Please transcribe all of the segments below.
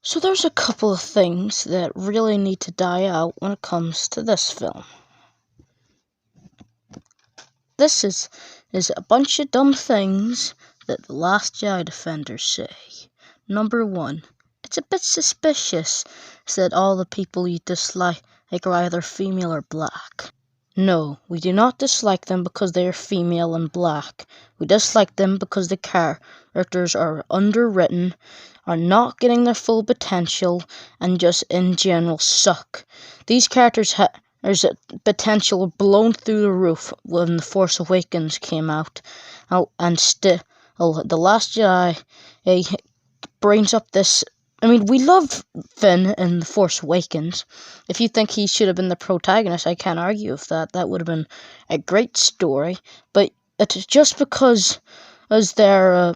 So there's a couple of things that really need to die out when it comes to this film. This is a bunch of dumb things that the Last Jedi defenders say. Number one, it's a bit suspicious that all the people you dislike are either female or black. No, we do not dislike them because they are female and black. We dislike them because the characters are underwritten, are not getting their full potential, and just in general suck. These characters there's a potential blown through the roof when The Force Awakens came out, and still The Last Jedi brings up this. I mean, we love Finn in The Force Awakens. If you think he should have been the protagonist, I can't argue with that. That would have been a great story. But it's just because as they're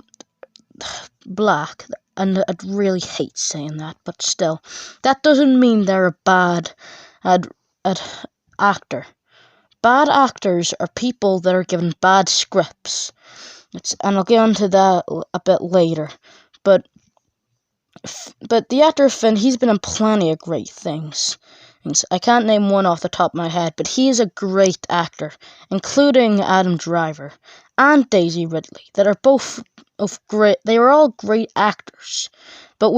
black, and I really hate saying that, but still, that doesn't mean they're a bad actor. Bad actors are people that are given bad scripts. And I'll get onto that a bit later. But the actor Finn, he's been in plenty of great things. I can't name one off the top of my head, but he is a great actor, including Adam Driver and Daisy Ridley, that are both great. They are all great actors, but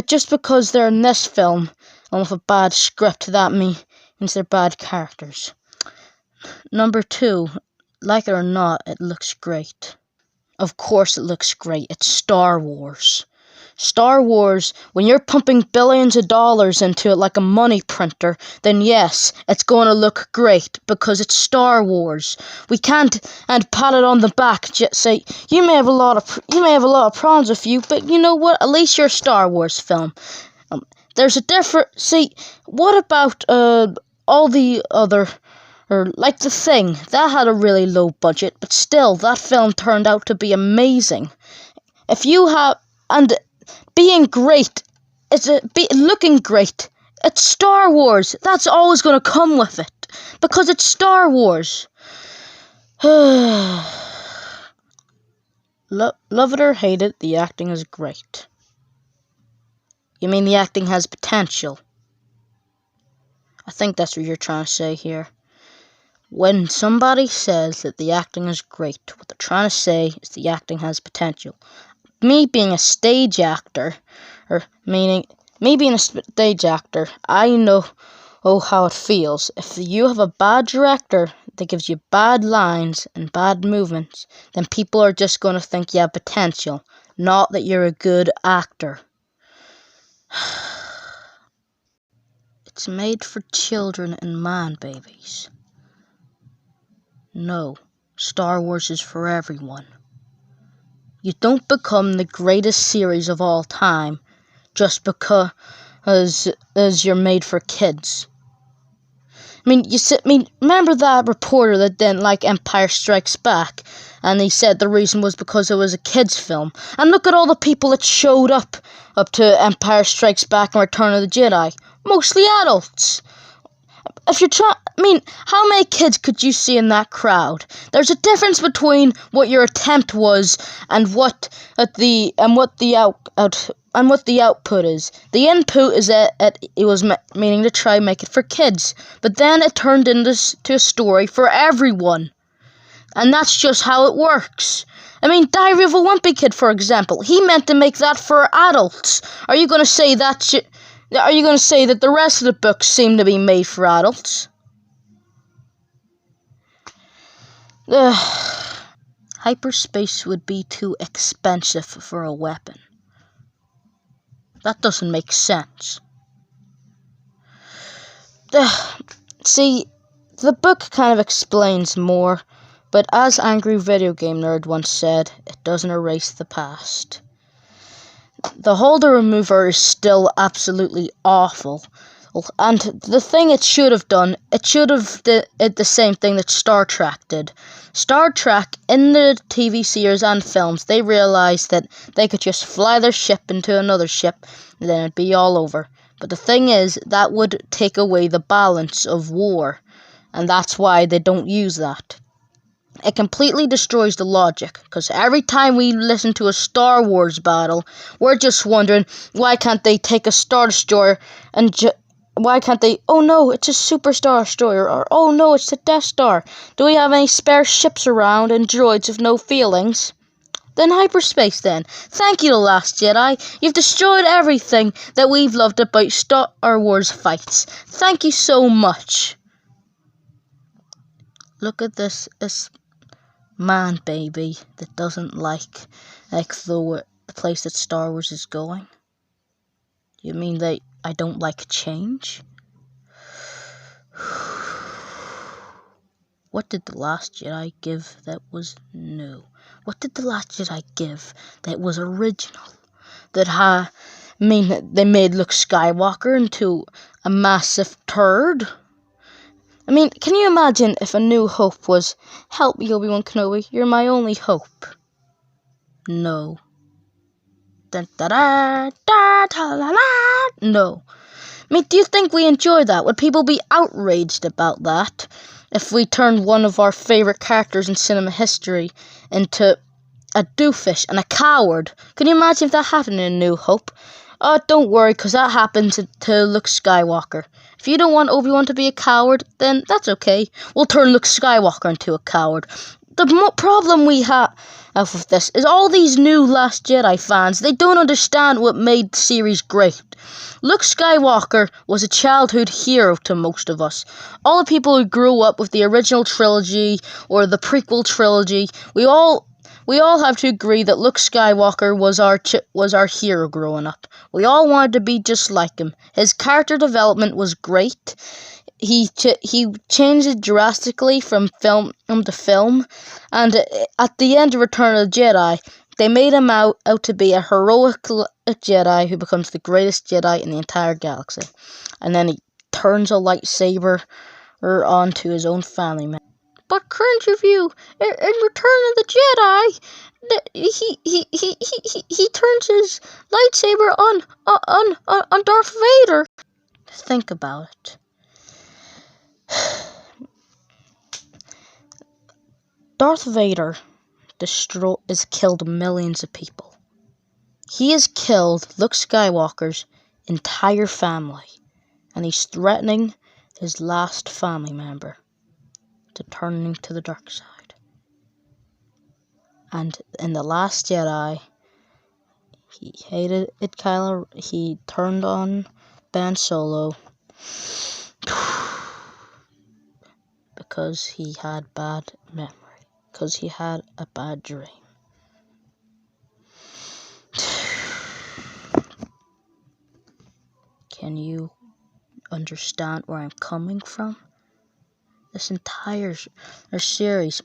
just because they're in this film and with a bad script, that means they're bad characters. Number two, like it or not, it looks great. Of course it looks great. It's Star Wars. Star Wars, when you're pumping billions of dollars into it like a money printer, then yes, it's going to look great because it's Star Wars. We can't pat it on the back, just say you may have a lot of problems with you, but you know what? At least you're a Star Wars film. There's a different. See, what about all the other? Or like The Thing, that had a really low budget, but still, that film turned out to be amazing. If you have being great, looking great. It's Star Wars. That's always going to come with it because it's Star Wars. Love it or hate it, the acting is great. You mean the acting has potential? I think that's what you're trying to say here. When somebody says that the acting is great, what they're trying to say is the acting has potential. Me being a stage actor, I know how it feels. If you have a bad director that gives you bad lines and bad movements, then people are just going to think you have potential, not that you're a good actor. It's made for children and man-babies. No, Star Wars is for everyone. You don't become the greatest series of all time just because you're made for kids. Remember that reporter that didn't like Empire Strikes Back, and he said the reason was because it was a kids' film. And look at all the people that showed up to Empire Strikes Back and Return of the Jedi. Mostly adults. How many kids could you see in that crowd? There's a difference between what your attempt was and what the output is. The input is that it was meaning to try and make it for kids, but then it turned into a story for everyone, and that's just how it works. Diary of a Wimpy Kid, for example, he meant to make that for adults. Are you going to say that the rest of the books seem to be made for adults? Hyperspace would be too expensive for a weapon. That doesn't make sense. See, the book kind of explains more, but as Angry Video Game Nerd once said, it doesn't erase the past. The holder remover is still absolutely awful. And the thing it should have done, it should have did the same thing that Star Trek did. Star Trek, in the TV series and films, they realized that they could just fly their ship into another ship, and then it'd be all over. But the thing is, that would take away the balance of war, and that's why they don't use that. It completely destroys the logic, because every time we listen to a Star Wars battle, we're just wondering, why can't they take a Star Destroyer and why can't they, oh no, it's a Super Star Destroyer, or oh no, it's the Death Star. Do we have any spare ships around and droids with no feelings? Then hyperspace then. Thank you, The Last Jedi. You've destroyed everything that we've loved about Star Wars fights. Thank you so much. Look at this man baby that doesn't like the place that Star Wars is going. You mean that I don't like change? What did The Last Jedi give that was new? What did The Last Jedi give that was original? That they made Luke Skywalker into a massive turd? I mean, can you imagine if A New Hope was, help me, Obi-Wan Kenobi, you're my only hope? No. Dun, da, da, da, da, da, da. No. I mean, do you think we enjoy that? Would people be outraged about that if we turned one of our favourite characters in cinema history into a doofus and a coward? Can you imagine if that happened in A New Hope? Don't worry, because that happened to Luke Skywalker. If you don't want Obi-Wan to be a coward, then that's okay. We'll turn Luke Skywalker into a coward. The problem we have with this is all these new Last Jedi fans, they don't understand what made the series great. Luke Skywalker was a childhood hero to most of us. All the people who grew up with the original trilogy or the prequel trilogy, we all have to agree that Luke Skywalker was our hero growing up. We all wanted to be just like him. His character development was great. He changed it drastically from film to film, and at the end of Return of the Jedi, they made him out to be a heroic Jedi who becomes the greatest Jedi in the entire galaxy. And then he turns a lightsaber onto his own family member. But cringe review, in Return of the Jedi, he turns his lightsaber on Darth Vader. Think about it. Darth Vader has killed millions of people. He has killed Luke Skywalker's entire family, and he's threatening his last family member to turning to the dark side. And in The Last Jedi, he hated it, he turned on Ben Solo because he had bad memory, because he had a bad dream. Can you understand where I'm coming from? This entire series,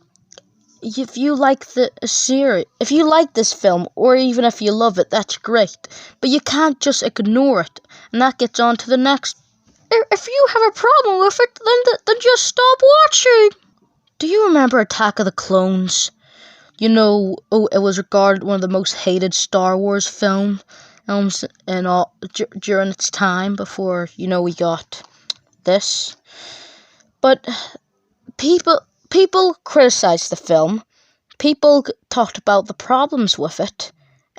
if you like if you like this film, or even if you love it, that's great. But you can't just ignore it, and that gets on to the next. If you have a problem with it, then just stop watching. Do you remember Attack of the Clones? You know, it was regarded one of the most hated Star Wars films during its time before, we got this. But people criticized the film. People talked about the problems with it.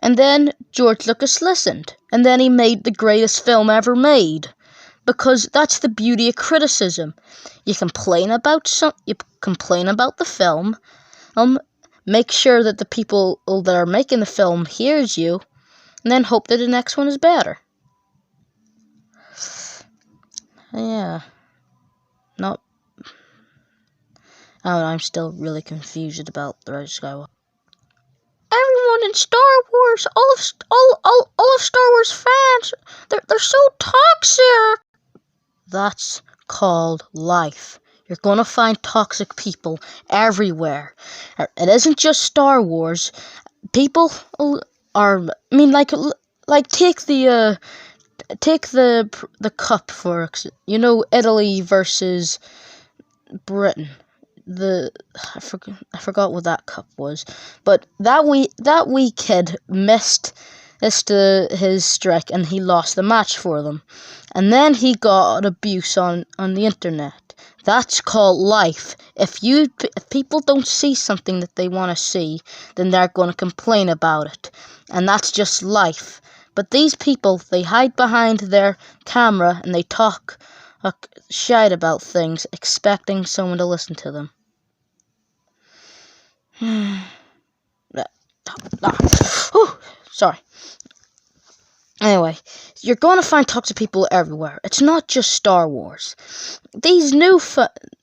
And then George Lucas listened. And then he made the greatest film ever made. Because that's the beauty of criticism. You complain about the film. Make sure that the people that are making the film hears you. And then hope that the next one is better. Yeah. I'm still really confused about the Rise of Skywalker. Everyone in Star Wars, all of Star Wars fans, they're so toxic. That's called life. You're gonna find toxic people everywhere. It isn't just Star Wars. People take the cup for Italy versus Britain. I forgot what that cup was, but that wee kid missed his strike and he lost the match for them, and then he got abuse on the internet. That's called life. If people don't see something that they want to see, then they're going to complain about it. And that's just life. But these people, they hide behind their camera and they talk shite about things, expecting someone to listen to them. Sorry. Anyway, you're going to find toxic people everywhere. It's not just Star Wars. These new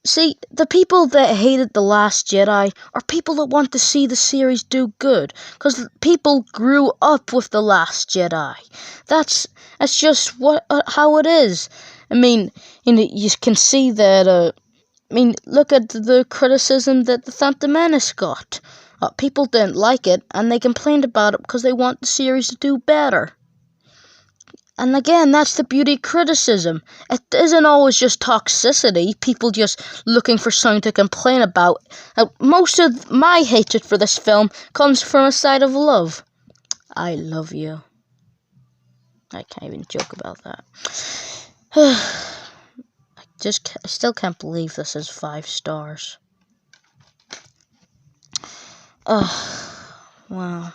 see, the people that hated The Last Jedi are people that want to see the series do good, because people grew up with The Last Jedi. That's just how it is. I mean, you can see that. Look at the criticism that The Phantom Menace got. People didn't like it, and they complained about it because they want the series to do better. And again, that's the beauty of criticism. It isn't always just toxicity, people just looking for something to complain about. Most of my hatred for this film comes from a side of love. I love you. I can't even joke about that. I still can't believe this is 5 stars. Wow.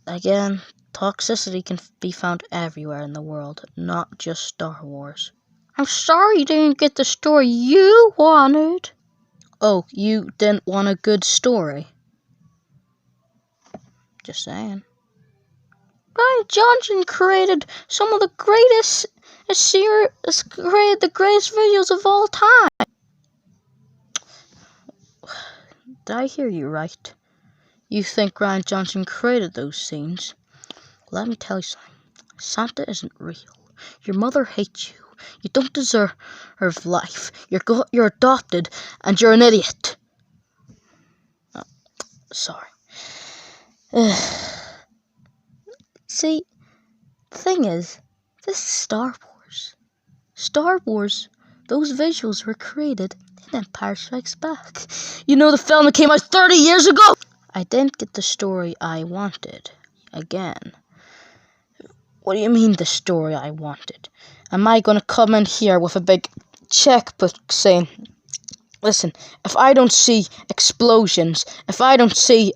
Again, toxicity can be found everywhere in the world, not just Star Wars. I'm sorry you didn't get the story you wanted. Oh, you didn't want a good story? Just saying. Rian Johnson created some of the greatest created the greatest videos of all time. Did I hear you right? You think Rian Johnson created those scenes? Let me tell you something. Santa isn't real. Your mother hates you. You don't deserve life. You're adopted, and you're an idiot. Oh, sorry. See, the thing is, this is Star Wars. Star Wars, those visuals were created in Empire Strikes Back. You know, the film that came out 30 years ago! I didn't get the story I wanted. Again. What do you mean, the story I wanted? Am I going to come in here with a big checkbook saying, listen, if I don't see explosions, if I don't see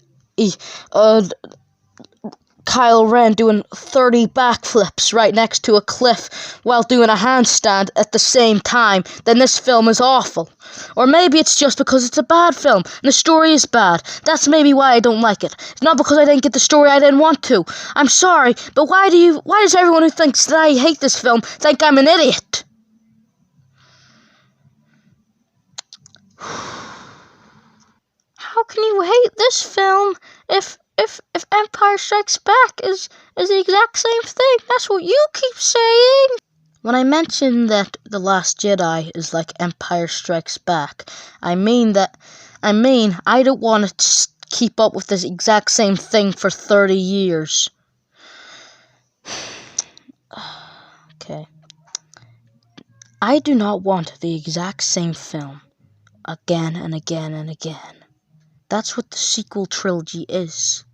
Kylo Ren doing 30 backflips right next to a cliff while doing a handstand at the same time, then this film is awful. Or maybe it's just because it's a bad film and the story is bad. That's maybe why I don't like it. It's not because I didn't get the story I didn't want to. I'm sorry, but why does everyone who thinks that I hate this film think I'm an idiot? How can you hate this film if Empire Strikes Back is the exact same thing? That's what you keep saying. When I mention that The Last Jedi is like Empire Strikes Back, I mean I don't want to keep up with this exact same thing for 30 years. Okay. I do not want the exact same film again and again and again. That's what the sequel trilogy is.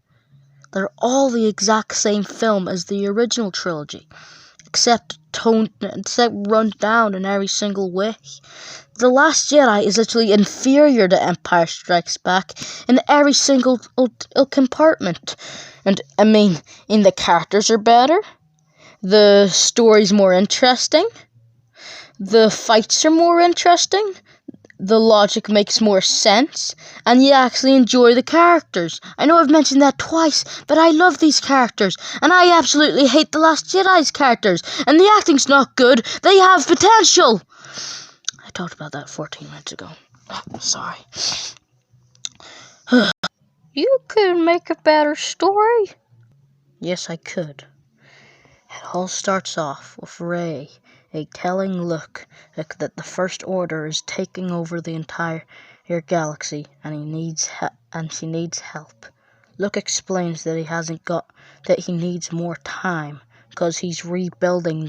They're all the exact same film as the original trilogy, except run down in every single way. The Last Jedi is actually inferior to Empire Strikes Back in every single compartment. And, the characters are better, the story's more interesting, the fights are more interesting, the logic makes more sense, and you actually enjoy the characters. I know I've mentioned that twice, but I love these characters, and I absolutely hate The Last Jedi's characters, and the acting's not good. They have potential. I talked about that 14 minutes ago. Sorry. You could make a better story. Yes, I could. It all starts off with Rey, a telling look that the First Order is taking over the entire galaxy, and she needs help. Luke explains that he needs more time because he's rebuilding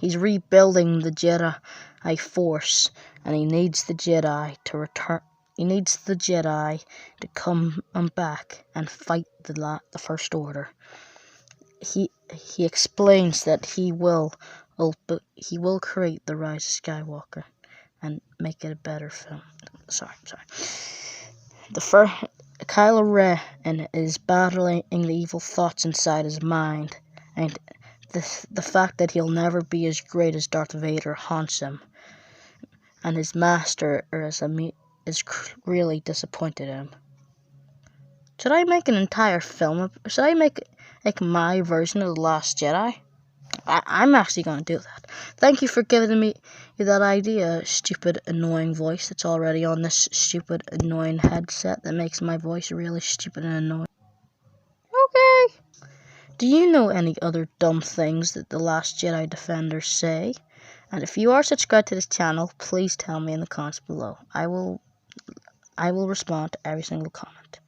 he's rebuilding the Jedi Force, and he needs the Jedi to return. He needs the Jedi to come back and fight the First Order. He explains that he will create the Rise of Skywalker. make it a better film. Sorry. The first, Kylo Ren is battling the evil thoughts inside his mind, and the fact that he'll never be as great as Darth Vader haunts him, and his master is really disappointed in him. Should I make an entire film? Should I make my version of The Last Jedi? I'm actually going to do that. Thank you for giving me that idea, stupid, annoying voice that's already on this stupid, annoying headset that makes my voice really stupid and annoying. Okay. Do you know any other dumb things that The Last Jedi defenders say? And if you are subscribed to this channel, please tell me in the comments below. I will respond to every single comment.